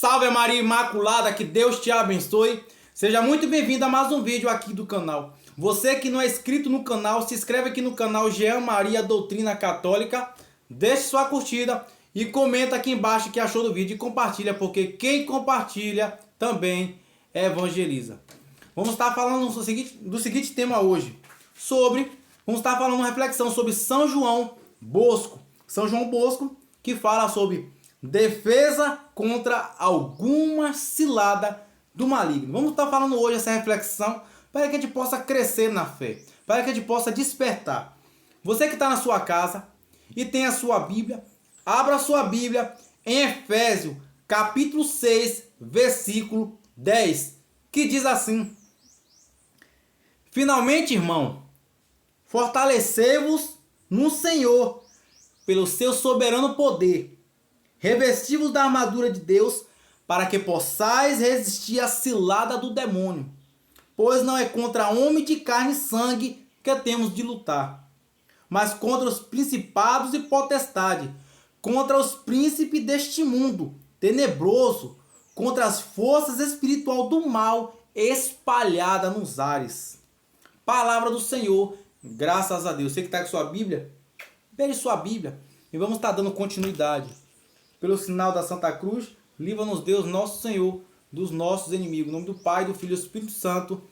Salve Maria Imaculada, que Deus te abençoe. Seja muito bem-vindo a mais um vídeo aqui do canal. Você que não é inscrito no canal, se inscreve aqui no canal Jean Maria Doutrina Católica. Deixe sua curtida e comenta aqui embaixo o que achou do vídeo e compartilha, porque quem compartilha também evangeliza. Vamos estar falando do seguinte tema hoje. Vamos estar falando uma reflexão sobre São João Bosco. São João Bosco, que fala sobre defesa contra alguma cilada do maligno. Vamos estar falando hoje essa reflexão para que a gente possa crescer na fé, para que a gente possa despertar. Você que está na sua casa e tem a sua Bíblia, abra a sua Bíblia em Efésios, capítulo 6, versículo 10, que diz assim: finalmente, irmão, fortalecei-vos no Senhor pelo seu soberano poder, revesti-vos da armadura de Deus, para que possais resistir à cilada do demônio. Pois não é contra homem de carne e sangue que temos de lutar, mas contra os principados e potestades, contra os príncipes deste mundo tenebroso, contra as forças espirituais do mal espalhadas nos ares. Palavra do Senhor, graças a Deus. Você que está com sua Bíblia, pegue sua Bíblia e vamos estar dando continuidade. Pelo sinal da Santa Cruz, livra-nos Deus, nosso Senhor, dos nossos inimigos. Em nome do Pai, do Filho e do Espírito Santo.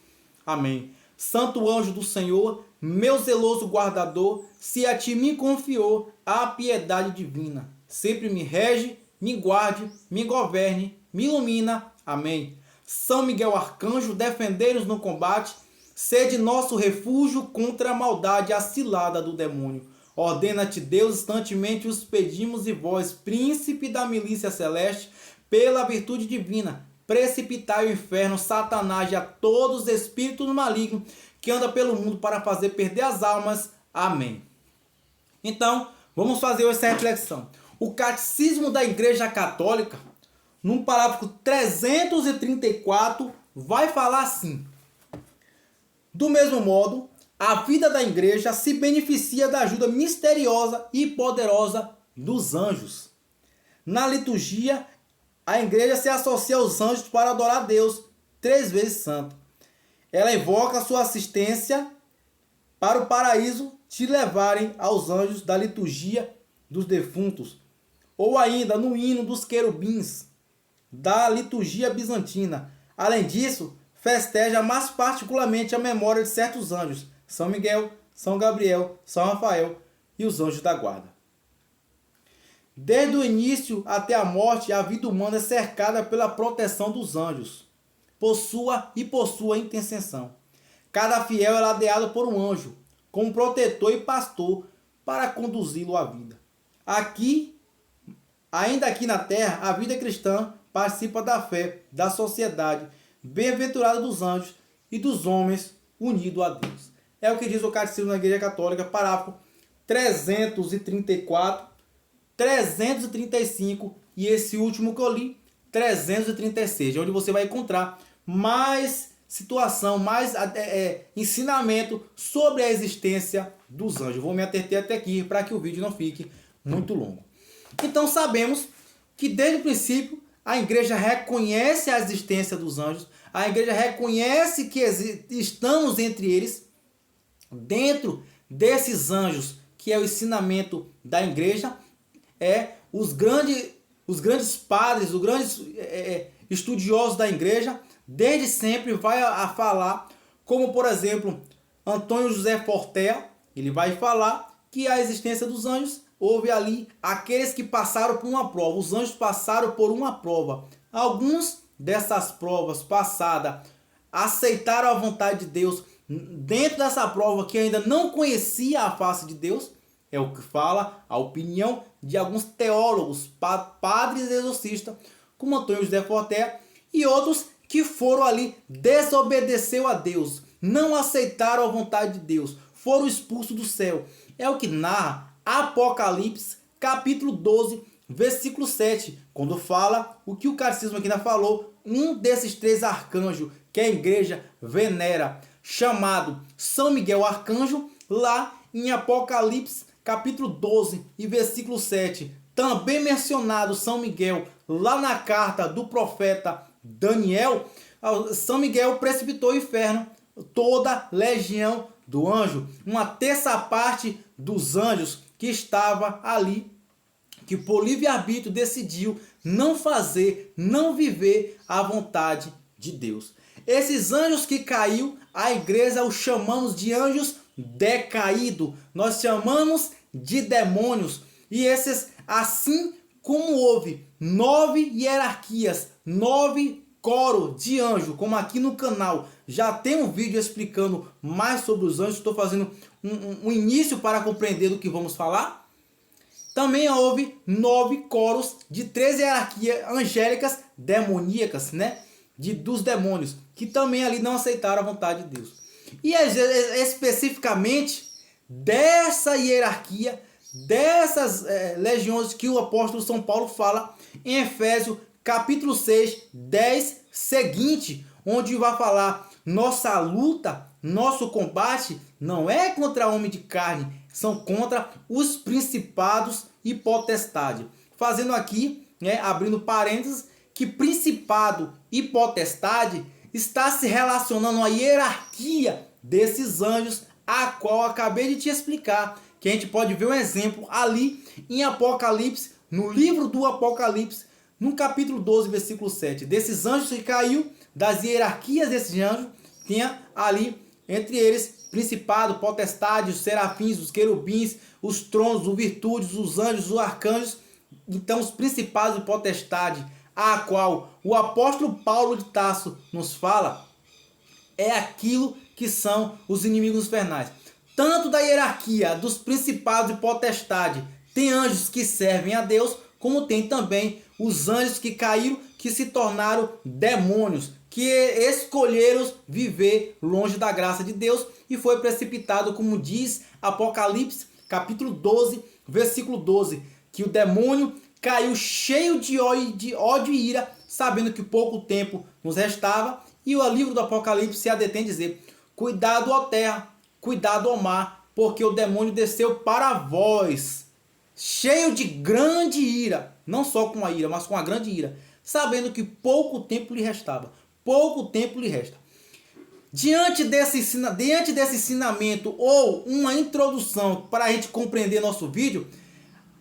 Amém. Santo anjo do Senhor, meu zeloso guardador, se a ti me confiou a piedade divina, sempre me rege, me guarde, me governe, me ilumina. Amém. São Miguel Arcanjo, defendei-nos no combate, sede nosso refúgio contra a maldade e a cilada do demônio. Ordena-te Deus, instantemente os pedimos, e vós, príncipe da milícia celeste, pela virtude divina, precipitai o inferno, Satanás e a todos os espíritos malignos que andam pelo mundo para fazer perder as almas. Amém. Então, vamos fazer essa reflexão. O Catecismo da Igreja Católica, no parágrafo 334, vai falar assim: do mesmo modo, a vida da igreja se beneficia da ajuda misteriosa e poderosa dos anjos. Na liturgia, a igreja se associa aos anjos para adorar a Deus, 3 vezes santo. Ela invoca sua assistência para o paraíso te levarem aos anjos da liturgia dos defuntos, ou ainda no hino dos querubins, da liturgia bizantina. Além disso, festeja mais particularmente a memória de certos anjos, São Miguel, São Gabriel, São Rafael e os anjos da guarda. Desde o início até a morte, a vida humana é cercada pela proteção dos anjos, por sua intercessão. Cada fiel é ladeado por um anjo, como protetor e pastor, para conduzi-lo à vida. Ainda aqui na terra, a vida cristã participa da fé, da sociedade, bem-aventurada dos anjos e dos homens unidos a Deus. É o que diz o Catecismo da Igreja Católica, parágrafo 334, 335 e esse último que eu li, 336, onde você vai encontrar mais situação, mais ensinamento sobre a existência dos anjos. Vou me ater até aqui para que o vídeo não fique muito longo. Então sabemos que desde o princípio a igreja reconhece a existência dos anjos, a igreja reconhece que estamos entre eles. Dentro desses anjos, que é o ensinamento da igreja, os grandes padres, os grandes estudiosos da igreja, desde sempre vai a falar, como por exemplo, Antônio José Fortea, ele vai falar que a existência dos anjos, houve ali aqueles que passaram por uma prova, os anjos passaram por uma prova. Alguns dessas provas passadas aceitaram a vontade de Deus, dentro dessa prova que ainda não conhecia a face de Deus, é o que fala a opinião de alguns teólogos, padres exorcistas, como Antônio José Fortea, e outros que foram ali, desobedeceu a Deus, não aceitaram a vontade de Deus, foram expulsos do céu. É o que narra Apocalipse, capítulo 12, versículo 7, quando fala o que o Catecismo aqui ainda falou, um desses 3 arcanjos que a igreja venera, chamado São Miguel Arcanjo, lá em Apocalipse, capítulo 12 e versículo 7. também mencionado São Miguel lá na carta do profeta Daniel, São Miguel precipitou o inferno toda legião do anjo, uma terça parte dos anjos que estava ali, que por livre-arbítrio decidiu não fazer, não viver a vontade de Deus. Esses anjos que caiu, a igreja os chamamos de anjos decaídos, nós chamamos de demônios. E esses, assim como houve 9 hierarquias, 9 coros de anjo, como aqui no canal já tem um vídeo explicando mais sobre os anjos, estou fazendo um início para compreender do que vamos falar. Também houve 9 coros de 13 hierarquias angélicas demoníacas, né? Dos demônios, que também ali não aceitaram a vontade de Deus. E especificamente dessa hierarquia, dessas legiões que o apóstolo São Paulo fala em Efésios capítulo 6, 10 seguinte, onde vai falar: nossa luta, nosso combate não é contra homem de carne, são contra os principados e potestade. Fazendo aqui, abrindo parênteses, que principado e potestade está se relacionando à hierarquia desses anjos, a qual acabei de te explicar, que a gente pode ver um exemplo ali em Apocalipse, no livro do Apocalipse, no capítulo 12, versículo 7. Desses anjos que caiu, das hierarquias desses anjos, tinha ali entre eles principado, potestade, os serafins, os querubins, os tronos, os virtudes, os anjos, os arcanjos. Então os principados e potestade, a qual o apóstolo Paulo de Tarso nos fala, é aquilo que são os inimigos infernais. Tanto da hierarquia dos principados e potestade, tem anjos que servem a Deus, como tem também os anjos que caíram, que se tornaram demônios, que escolheram viver longe da graça de Deus e foi precipitado, como diz Apocalipse, capítulo 12, versículo 12, que o demônio caiu cheio de ódio e ira, sabendo que pouco tempo nos restava, e o livro do Apocalipse se detém a dizer: cuidado, ó terra, cuidado, ó mar, porque o demônio desceu para vós, cheio de grande ira, não só com a ira, mas com a grande ira, sabendo que pouco tempo lhe restava. Pouco tempo lhe resta. Diante desse ensinamento ou uma introdução para a gente compreender nosso vídeo,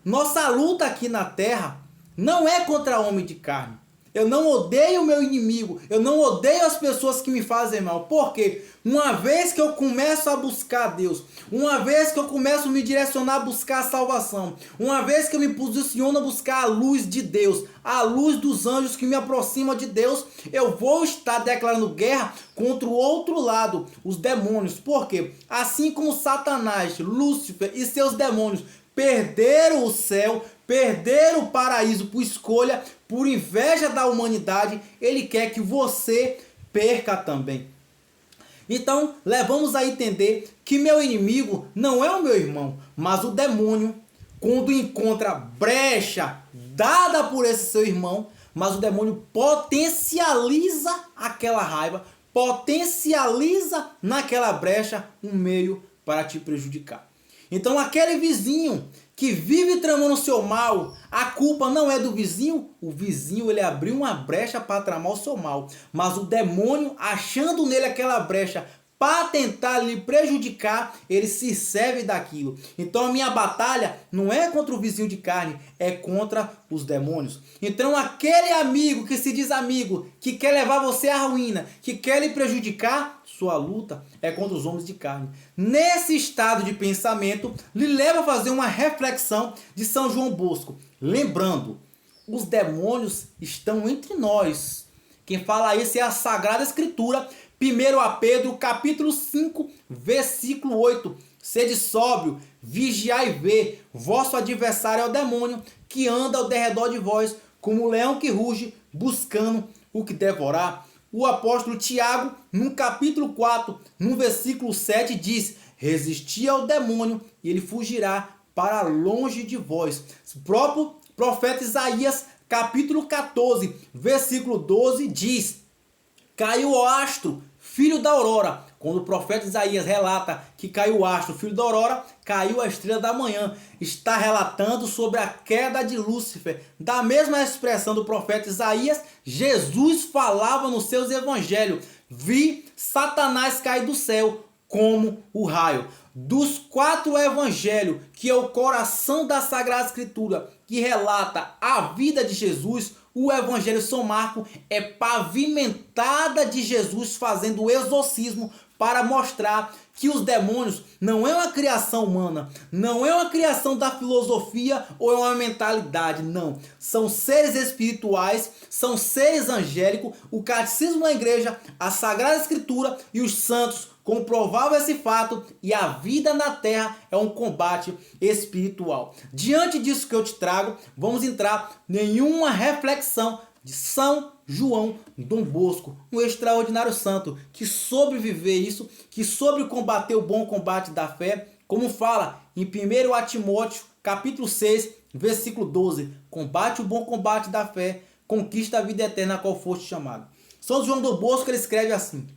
nossa luta aqui na terra não é contra homem de carne. Eu não odeio o meu inimigo, eu não odeio as pessoas que me fazem mal. Porque uma vez que eu começo a buscar Deus, uma vez que eu começo a me direcionar a buscar a salvação, uma vez que eu me posiciono a buscar a luz de Deus, a luz dos anjos que me aproxima de Deus, eu vou estar declarando guerra contra o outro lado, os demônios. Porque assim como Satanás, Lúcifer e seus demônios perderam o céu, perderam o paraíso por escolha, por inveja da humanidade, ele quer que você perca também. Então, levamos a entender que meu inimigo não é o meu irmão, mas o demônio, quando encontra brecha dada por esse seu irmão, mas o demônio potencializa aquela raiva, potencializa naquela brecha um meio para te prejudicar. Então aquele vizinho que vive tramando o seu mal, a culpa não é do vizinho. O vizinho, ele abriu uma brecha para tramar o seu mal. Mas o demônio, achando nele aquela brecha para tentar lhe prejudicar, ele se serve daquilo. Então a minha batalha não é contra o vizinho de carne, é contra os demônios. Então aquele amigo que se diz amigo, que quer levar você à ruína, que quer lhe prejudicar, sua luta é contra os homens de carne. Nesse estado de pensamento, lhe leva a fazer uma reflexão de São João Bosco. Lembrando, os demônios estão entre nós. Quem fala isso é a Sagrada Escritura, 1 a Pedro, capítulo 5, versículo 8. Sede sóbrio, vigiai e vê, vosso adversário é o demônio, que anda ao derredor de vós, como um leão que ruge, buscando o que devorar. O apóstolo Tiago, no capítulo 4, no versículo 7, diz: resisti ao demônio e ele fugirá para longe de vós. O próprio profeta Isaías, capítulo 14, versículo 12, diz: caiu o astro, filho da aurora, Quando o profeta Isaías relata que caiu o astro, filho da aurora, caiu a estrela da manhã, está relatando sobre a queda de Lúcifer. Da mesma expressão do profeta Isaías, Jesus falava nos seus evangelhos: vi Satanás cair do céu como o raio. Dos 4 evangelhos, que é o coração da Sagrada Escritura, que relata a vida de Jesus, o evangelho São Marcos é pavimentada de Jesus fazendo o exorcismo para mostrar que os demônios não é uma criação humana, não é uma criação da filosofia ou é uma mentalidade, não. São seres espirituais, são seres angélicos. O catecismo da igreja, a Sagrada Escritura e os santos comprovavam esse fato, e a vida na terra é um combate espiritual. Diante disso que eu te trago, vamos entrar em uma reflexão de São João Dom Bosco, um extraordinário santo que soube viver isso, que soube combater o bom combate da fé, como fala em 1 Timóteo, capítulo 6, versículo 12: combate o bom combate da fé, conquista a vida eterna a qual foste chamado. São João Dom Bosco, ele escreve assim: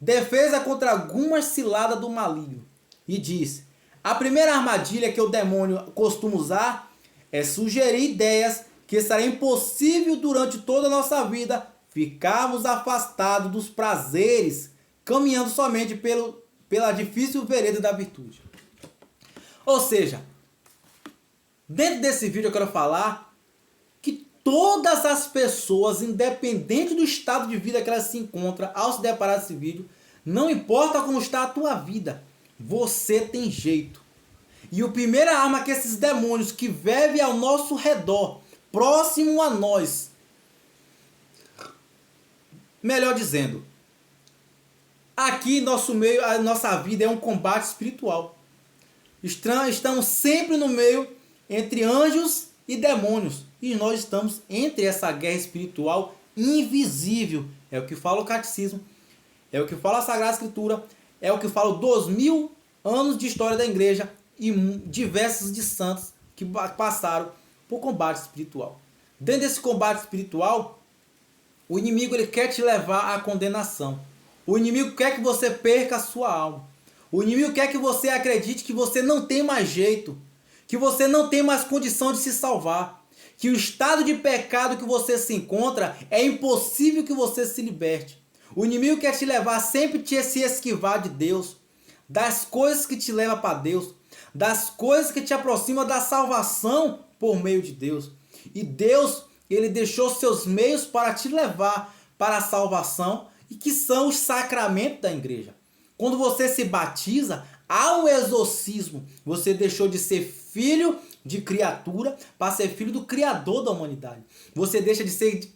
defesa contra algumas ciladas do maligno. E diz: a primeira armadilha que o demônio costuma usar é sugerir ideias que será impossível durante toda a nossa vida ficarmos afastados dos prazeres, caminhando somente pela difícil vereda da virtude. Ou seja, dentro desse vídeo eu quero falar que todas as pessoas, independente do estado de vida que elas se encontram ao se deparar com esse vídeo, não importa como está a tua vida, você tem jeito. E a primeira arma que esses demônios que vivem ao nosso redor, próximo a nós, melhor dizendo, aqui nosso meio, a nossa vida é um combate espiritual. Estamos sempre no meio entre anjos e demônios. E nós estamos entre essa guerra espiritual invisível. É o que fala o catecismo, é o que fala a Sagrada Escritura, é o que fala 2000 anos de história da igreja e diversos de santos que passaram por combate espiritual. Dentro desse combate espiritual, o inimigo ele quer te levar à condenação. O inimigo quer que você perca a sua alma. O inimigo quer que você acredite que você não tem mais jeito, que você não tem mais condição de se salvar, que o estado de pecado que você se encontra é impossível que você se liberte. O inimigo quer te levar sempre a se esquivar de Deus, das coisas que te levam para Deus, das coisas que te aproximam da salvação por meio de Deus. E Deus, ele deixou seus meios para te levar para a salvação, e que são os sacramentos da igreja. Quando você se batiza, há um exorcismo. Você deixou de ser filho de criatura para ser filho do Criador da humanidade. Você deixa de ser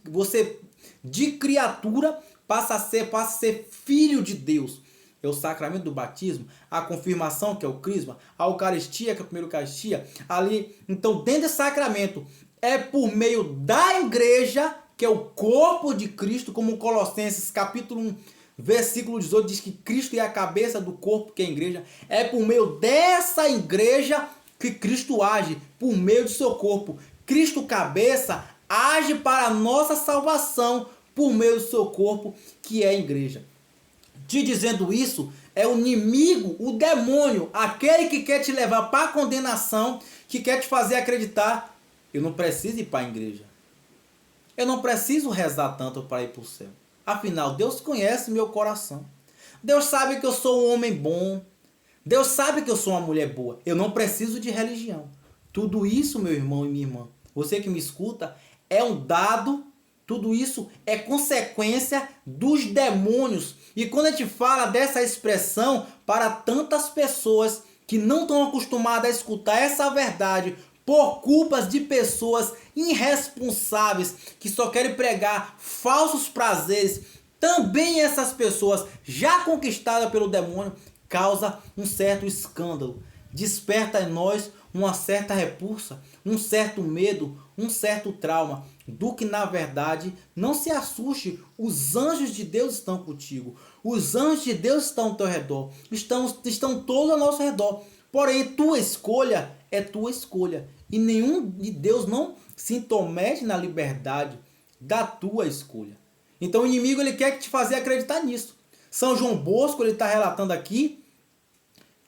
de criatura, passa a ser filho de Deus. É o sacramento do batismo, a confirmação, que é o crisma, a Eucaristia, que é a primeira Eucaristia, ali. Então, dentro desse sacramento, é por meio da igreja, que é o corpo de Cristo, como Colossenses capítulo 1, versículo 18, diz que Cristo é a cabeça do corpo, que é a igreja. É por meio dessa igreja que Cristo age, por meio do seu corpo. Cristo, cabeça, age para a nossa salvação, por meio do seu corpo, que é a igreja. Te dizendo isso, é o inimigo, o demônio, aquele que quer te levar para a condenação, que quer te fazer acreditar: eu não preciso ir para a igreja, eu não preciso rezar tanto para ir para o céu. Afinal, Deus conhece meu coração. Deus sabe que eu sou um homem bom. Deus sabe que eu sou uma mulher boa. Eu não preciso de religião. Tudo isso, meu irmão e minha irmã, você que me escuta, é um dado. Tudo isso é consequência dos demônios. E quando a gente fala dessa expressão para tantas pessoas que não estão acostumadas a escutar essa verdade, por culpas de pessoas irresponsáveis que só querem pregar falsos prazeres, também essas pessoas já conquistadas pelo demônio causa um certo escândalo, desperta em nós uma certa repulsa, um certo medo, um certo trauma, do que na verdade, não se assuste, os anjos de Deus estão contigo, os anjos de Deus estão ao teu redor, estão todos ao nosso redor, porém tua escolha é tua escolha, e nenhum de Deus não se intromete na liberdade da tua escolha. Então o inimigo ele quer te fazer acreditar nisso. São João Bosco, ele está relatando aqui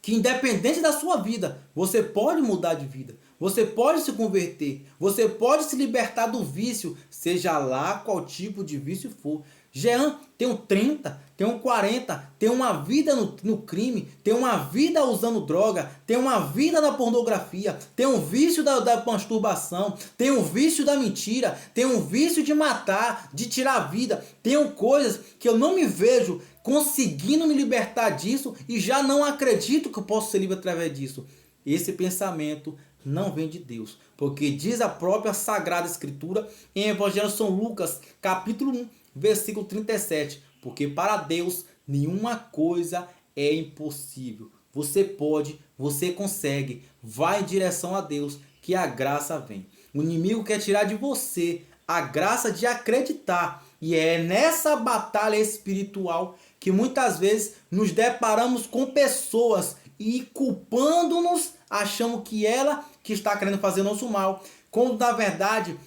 que independente da sua vida, você pode mudar de vida. Você pode se converter. Você pode se libertar do vício, seja lá qual tipo de vício for. Jean tem um 30, tem um 40, tem uma vida no crime, tem uma vida usando droga, tem uma vida na pornografia, tem um vício da masturbação, tem um vício da mentira, tem um vício de matar, de tirar a vida. Tem coisas que eu não me vejo conseguindo me libertar disso e já não acredito que eu posso ser livre através disso. Esse pensamento não vem de Deus, porque diz a própria Sagrada Escritura em Evangelho de São Lucas, capítulo 1, versículo 37, porque para Deus nenhuma coisa é impossível. Você pode, você consegue, vai em direção a Deus, que a graça vem. O inimigo quer tirar de você a graça de acreditar, e é nessa batalha espiritual que muitas vezes nos deparamos com pessoas e culpando-nos, achamos que ela que está querendo fazer nosso mal, quando na verdade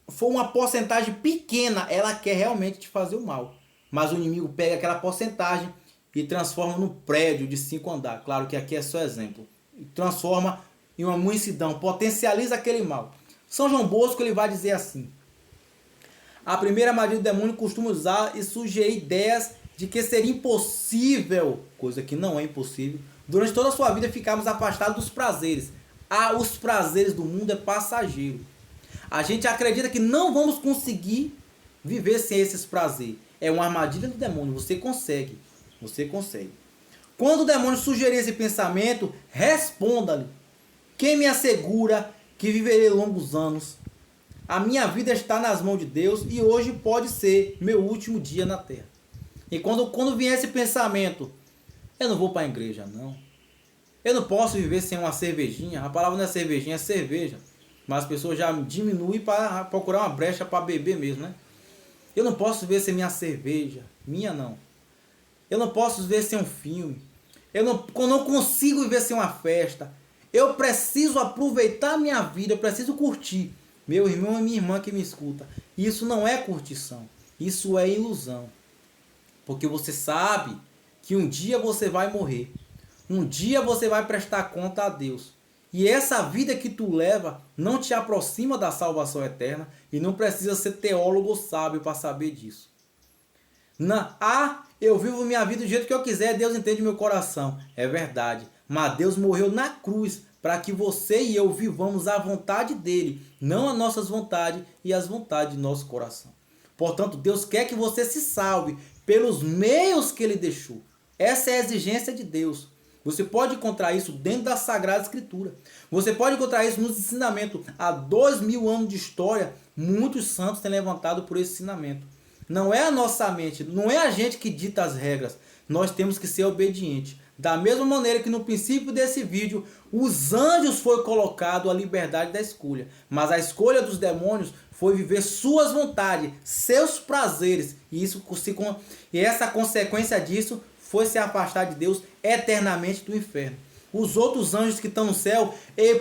for uma porcentagem pequena, ela quer realmente te fazer o mal. Mas o inimigo pega aquela porcentagem e transforma num prédio de 5 andares. Claro que aqui é só exemplo. E transforma em uma mansidão, potencializa aquele mal. São João Bosco ele vai dizer assim: a primeira armadilha do demônio costuma usar e sugerir ideias de que seria impossível, coisa que não é impossível, durante toda a sua vida ficarmos afastados dos prazeres. Os prazeres do mundo é passageiro. A gente acredita que não vamos conseguir viver sem esses prazeres. É uma armadilha do demônio. Você consegue. Você consegue. Quando o demônio sugerir esse pensamento, responda-lhe: quem me assegura que viverei longos anos? A minha vida está nas mãos de Deus e hoje pode ser meu último dia na terra. E quando vier esse pensamento, eu não vou para a igreja, não. Eu não posso viver sem uma cervejinha. A palavra não é cervejinha, é cerveja. Mas as pessoas já diminuem para procurar uma brecha para beber mesmo, né? Eu não posso viver sem minha cerveja. Minha não. Eu não posso viver sem um filme. Eu não consigo viver sem uma festa. Eu preciso aproveitar a minha vida. Eu preciso curtir. Meu irmão e minha irmã que me escuta. Isso não é curtição. Isso é ilusão. Porque você sabe que um dia você vai morrer. Um dia você vai prestar conta a Deus. E essa vida que tu leva não te aproxima da salvação eterna e não precisa ser teólogo ou sábio para saber disso. Eu vivo minha vida do jeito que eu quiser, Deus entende meu coração. É verdade, mas Deus morreu na cruz para que você e eu vivamos a vontade dele, não as nossas vontades e as vontades do nosso coração. Portanto, Deus quer que você se salve pelos meios que ele deixou. Essa é a exigência de Deus. Você pode encontrar isso dentro da Sagrada Escritura. Você pode encontrar isso nos ensinamentos. Há 2000 anos de história, muitos santos têm levantado por esse ensinamento. Não é a nossa mente, não é a gente que dita as regras. Nós temos que ser obedientes. Da mesma maneira que no princípio desse vídeo, os anjos foi colocado a liberdade da escolha. Mas a escolha dos demônios foi viver suas vontades, seus prazeres. E essa consequência disso foi se afastar de Deus eternamente do inferno. Os outros anjos que estão no céu,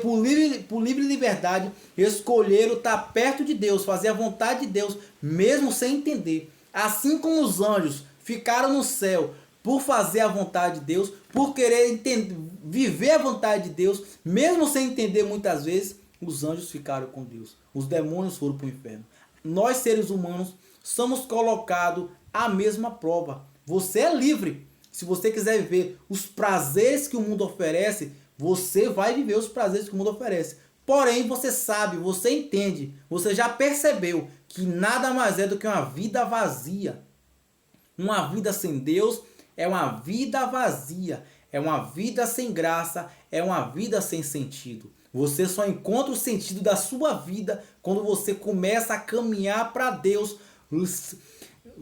por livre liberdade, escolheram estar perto de Deus, fazer a vontade de Deus, mesmo sem entender. Assim como os anjos ficaram no céu por fazer a vontade de Deus, por querer viver a vontade de Deus, mesmo sem entender muitas vezes, os anjos ficaram com Deus. Os demônios foram para o inferno. Nós, seres humanos, somos colocados à mesma prova. Você é livre. Se você quiser viver os prazeres que o mundo oferece, você vai viver os prazeres que o mundo oferece. Porém, você sabe, você entende, você já percebeu que nada mais é do que uma vida vazia. Uma vida sem Deus é uma vida vazia, é uma vida sem graça, é uma vida sem sentido. Você só encontra o sentido da sua vida quando você começa a caminhar para Deus,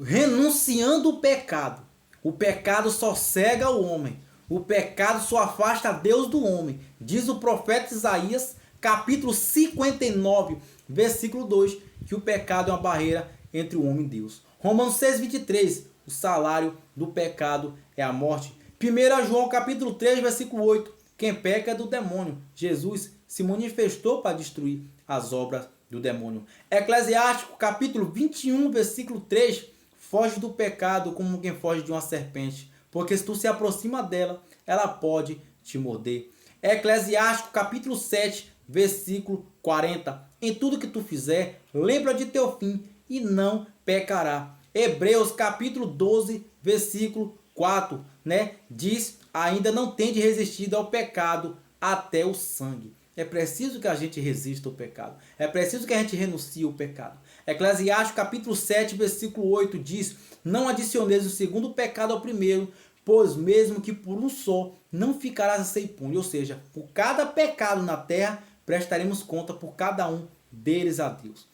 renunciando o pecado. O pecado só cega o homem. O pecado só afasta Deus do homem. Diz o profeta Isaías, capítulo 59, versículo 2, que o pecado é uma barreira entre o homem e Deus. Romanos 6, 23, o salário do pecado é a morte. 1 João, capítulo 3, versículo 8, quem peca é do demônio. Jesus se manifestou para destruir as obras do demônio. Eclesiástico, capítulo 21, versículo 3, foge do pecado como quem foge de uma serpente. porque se tu se aproxima dela, ela pode te morder. Eclesiástico capítulo 7, versículo 40. Em tudo que tu fizer, lembra de teu fim e não pecará. Hebreus capítulo 12, versículo 4, né? Diz, ainda não tende resistido ao pecado até o sangue. É preciso que a gente resista ao pecado. É preciso que a gente renuncie ao pecado. Eclesiástico capítulo 7, versículo 8 diz, não adicioneis o segundo pecado ao primeiro, pois mesmo que por um só, não ficarás sem impune. Ou seja, por cada pecado na terra, prestaremos conta por cada um deles a Deus.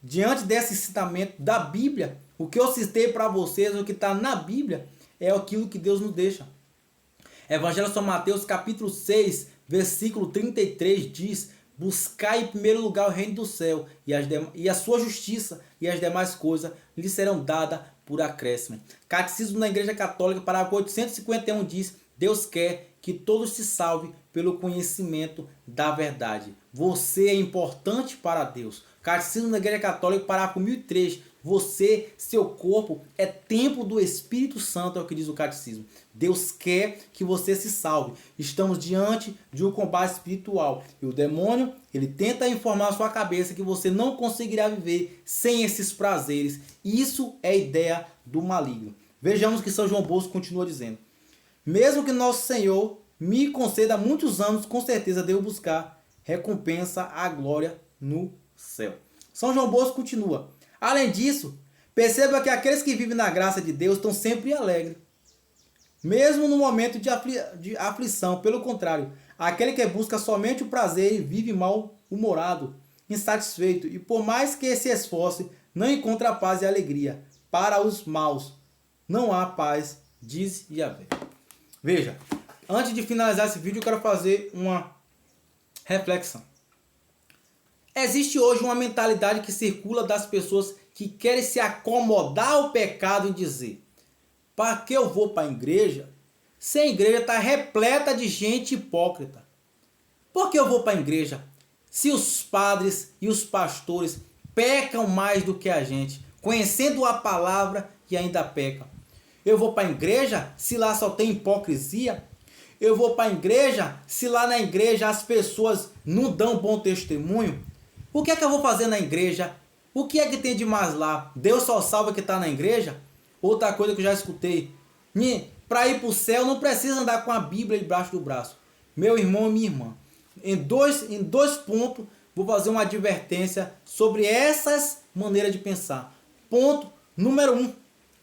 Diante desse ensinamento da Bíblia, o que eu citei para vocês, o que está na Bíblia, é aquilo que Deus nos deixa. Evangelho de São Mateus, capítulo 6, versículo 33 diz, buscai em primeiro lugar o reino do céu e a sua justiça, e as demais coisas lhe serão dadas por acréscimo. Catecismo da Igreja Católica, parágrafo 851 diz, Deus quer que todos se salvem pelo conhecimento da verdade. Você é importante para Deus. Catecismo da Igreja Católica, parágrafo 1003. Você, seu corpo, é templo do Espírito Santo, é o que diz o Catecismo. Deus quer que você se salve. Estamos diante de um combate espiritual. E o demônio, ele tenta informar a sua cabeça que você não conseguirá viver sem esses prazeres. Isso é a ideia do maligno. Vejamos o que São João Bosco continua dizendo. Mesmo que nosso Senhor me conceda muitos anos, com certeza devo buscar recompensa à glória no céu. São João Bosco continua. Além disso, perceba que aqueles que vivem na graça de Deus estão sempre alegres. Mesmo no momento de aflição, pelo contrário, aquele que busca somente o prazer vive mal-humorado, insatisfeito, e por mais que se esforce, não encontra paz e alegria. Para os maus, não há paz, diz Yahvé. Veja, antes de finalizar esse vídeo, eu quero fazer uma reflexão. Existe hoje uma mentalidade que circula das pessoas que querem se acomodar ao pecado e dizer, para que eu vou para a igreja? Se a igreja está repleta de gente hipócrita. Por que eu vou para a igreja? Se os padres e os pastores pecam mais do que a gente, conhecendo a palavra e ainda pecam. Eu vou para a igreja se lá só tem hipocrisia? Eu vou para a igreja se lá na igreja as pessoas não dão bom testemunho? O que é que eu vou fazer na igreja? O que é que tem de mais lá? Deus só salva que está na igreja? Outra coisa que eu já escutei. Para ir para o céu não precisa andar com a Bíblia debaixo do braço. Meu irmão e minha irmã. Em dois pontos vou fazer uma advertência sobre essas maneiras de pensar. Ponto número 1.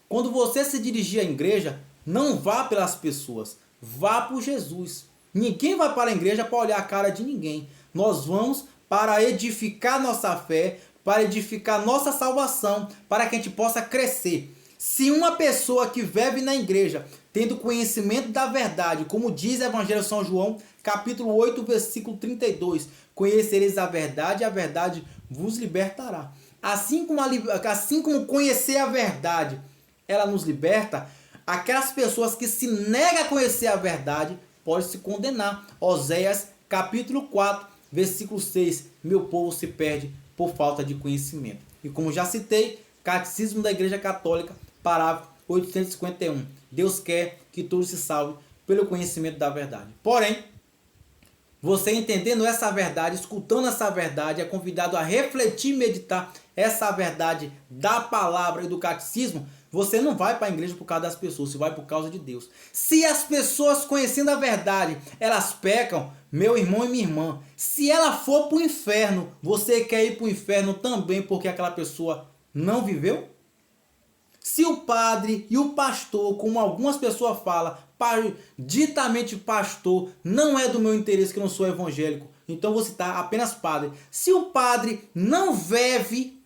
Quando você se dirigir à igreja, não vá pelas pessoas. Vá por Jesus. Ninguém vai para a igreja para olhar a cara de ninguém. Nós vamos para edificar nossa fé, para edificar nossa salvação, para que a gente possa crescer. Se uma pessoa que vive na igreja, tendo conhecimento da verdade, como diz o Evangelho de São João, capítulo 8, versículo 32, conhecereis a verdade vos libertará. Assim como conhecer a verdade, ela nos liberta, aquelas pessoas que se negam a conhecer a verdade, podem se condenar. Oséias, capítulo 4, versículo 6, meu povo se perde por falta de conhecimento. E como já citei, Catecismo da Igreja Católica, parágrafo 851. Deus quer que todos se salvem pelo conhecimento da verdade. Porém, você entendendo essa verdade, escutando essa verdade, é convidado a refletir e meditar essa verdade da palavra e do catecismo. Você não vai para a igreja por causa das pessoas, você vai por causa de Deus. Se as pessoas conhecendo a verdade, elas pecam, meu irmão e minha irmã, se ela for para o inferno, você quer ir para o inferno também porque aquela pessoa não viveu? Se o padre e o pastor, como algumas pessoas falam, ditamente pastor, não é do meu interesse que eu não sou evangélico, então vou citar apenas padre. Se o padre não vive,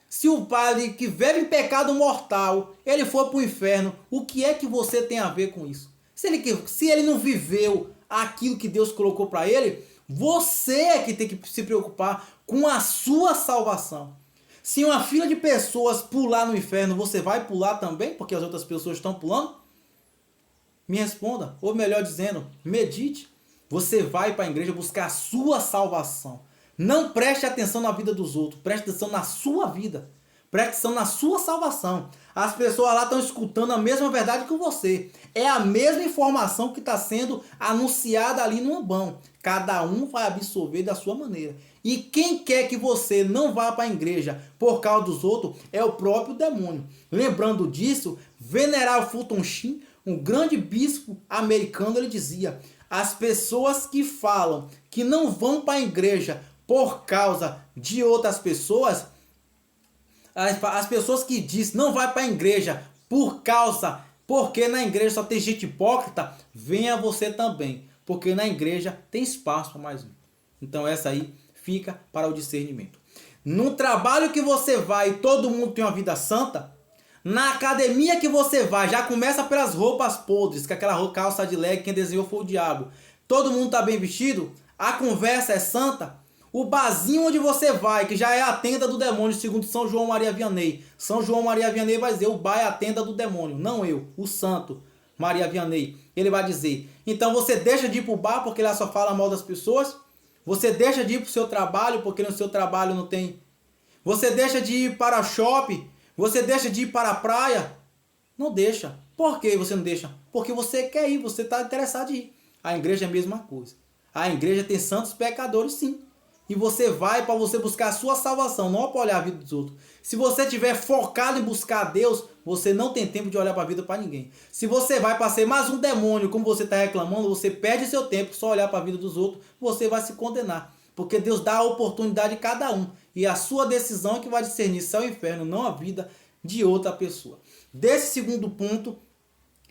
se o padre que vive em pecado mortal, ele for para o inferno, o que é que você tem a ver com isso? Se ele não viveu aquilo que Deus colocou para ele, você é que tem que se preocupar com a sua salvação. Se uma fila de pessoas pular no inferno, você vai pular também? Porque as outras pessoas estão pulando? Me responda. Ou melhor dizendo, medite. Você vai para a igreja buscar a sua salvação. Não preste atenção na vida dos outros. Preste atenção na sua vida. presta atenção na sua salvação. As pessoas lá estão escutando a mesma verdade que você. É a mesma informação que está sendo anunciada ali no ambão. Cada um vai absorver da sua maneira. E quem quer que você não vá para a igreja por causa dos outros é o próprio demônio. Lembrando disso, Venerável Fulton Sheen, um grande bispo americano, ele dizia: as pessoas que falam que não vão para a igreja por causa de outras pessoas, as pessoas que dizem não vai para a igreja porque na igreja só tem gente hipócrita, venha você também, porque na igreja tem espaço para mais um. Então essa aí fica para o discernimento. No trabalho que você vai, todo mundo tem uma vida santa. Na academia que você vai, já começa pelas roupas podres, que aquela calça de leg, quem desenhou foi o diabo. Todo mundo está bem vestido, a conversa é santa. O barzinho onde você vai, que já é a tenda do demônio, segundo São João Maria Vianney. São João Maria Vianney vai dizer: o bar é a tenda do demônio, não eu, o santo Maria Vianney. Ele vai dizer: então você deixa de ir para o bar porque lá só fala mal das pessoas? Você deixa de ir para o seu trabalho porque no seu trabalho não tem? Você deixa de ir para shopping? Você deixa de ir para a praia? Não deixa. Por que você não deixa? Porque você quer ir, você está interessado em ir. A igreja é a mesma coisa. A igreja tem santos pecadores, sim. E você vai para você buscar a sua salvação, não para olhar a vida dos outros. Se você estiver focado em buscar a Deus, você não tem tempo de olhar para a vida para ninguém. Se você vai para ser mais um demônio, como você está reclamando, você perde seu tempo só olhar para a vida dos outros, você vai se condenar. Porque Deus dá a oportunidade a cada um. E a sua decisão é que vai discernir céu e inferno, não a vida de outra pessoa. Desse segundo ponto,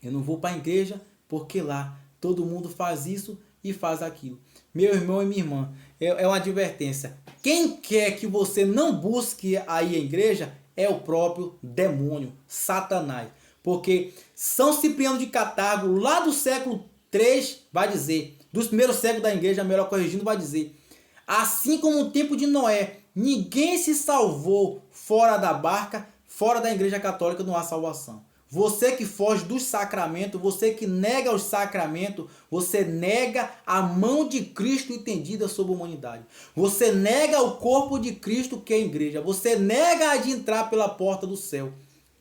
eu não vou para a igreja porque lá todo mundo faz isso e faz aquilo. Meu irmão e minha irmã, é uma advertência. Quem quer que você não busque aí a igreja é o próprio demônio, Satanás. Porque São Cipriano de Catargo, lá do século 3, vai dizer, dos primeiros séculos da igreja, melhor corrigindo, vai dizer: assim como no tempo de Noé, ninguém se salvou fora da barca, fora da igreja católica não há salvação. Você que foge dos sacramentos, você que nega os sacramentos, você nega a mão de Cristo estendida sobre a humanidade. Você nega o corpo de Cristo que é a igreja. Você nega de entrar pela porta do céu.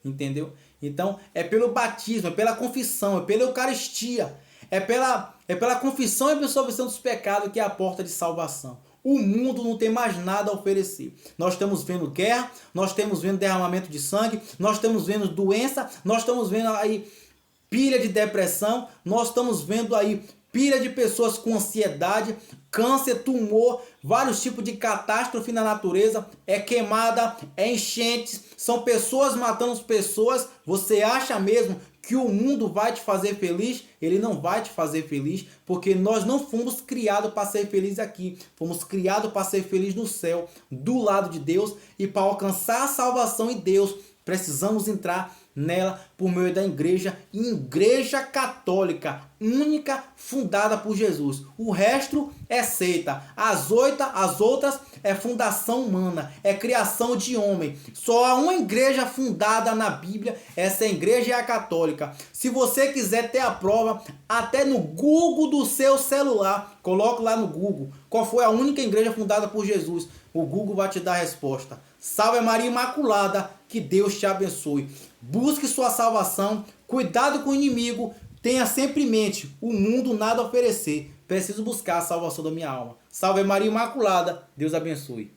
Entendeu? Então é pelo batismo, é pela confissão, é pela Eucaristia. É pela confissão e absolvição dos pecados que é a porta de salvação. O mundo não tem mais nada a oferecer. Nós estamos vendo guerra, nós estamos vendo derramamento de sangue, nós estamos vendo doença, nós estamos vendo aí pilha de depressão, nós estamos vendo aí pilha de pessoas com ansiedade, câncer, tumor, vários tipos de catástrofe na natureza, é queimada, é enchentes, são pessoas matando pessoas. Você acha mesmo que o mundo vai te fazer feliz? Ele não vai te fazer feliz, porque nós não fomos criados para ser felizes aqui. Fomos criados para ser felizes no céu, do lado de Deus, e para alcançar a salvação em Deus, precisamos entrar nela por meio da igreja católica, única, fundada por Jesus. O resto é seita. As outras é fundação humana, é criação de homem. Só há uma igreja fundada na Bíblia, essa igreja é a católica. Se você quiser ter a prova, até no Google do seu celular, coloque lá no Google qual foi a única igreja fundada por Jesus. O Google vai te dar a resposta. Salve Maria Imaculada, que Deus te abençoe. Busque sua salvação, cuidado com o inimigo, tenha sempre em mente, o mundo nada a oferecer. Preciso buscar a salvação da minha alma. Salve Maria Imaculada, Deus abençoe.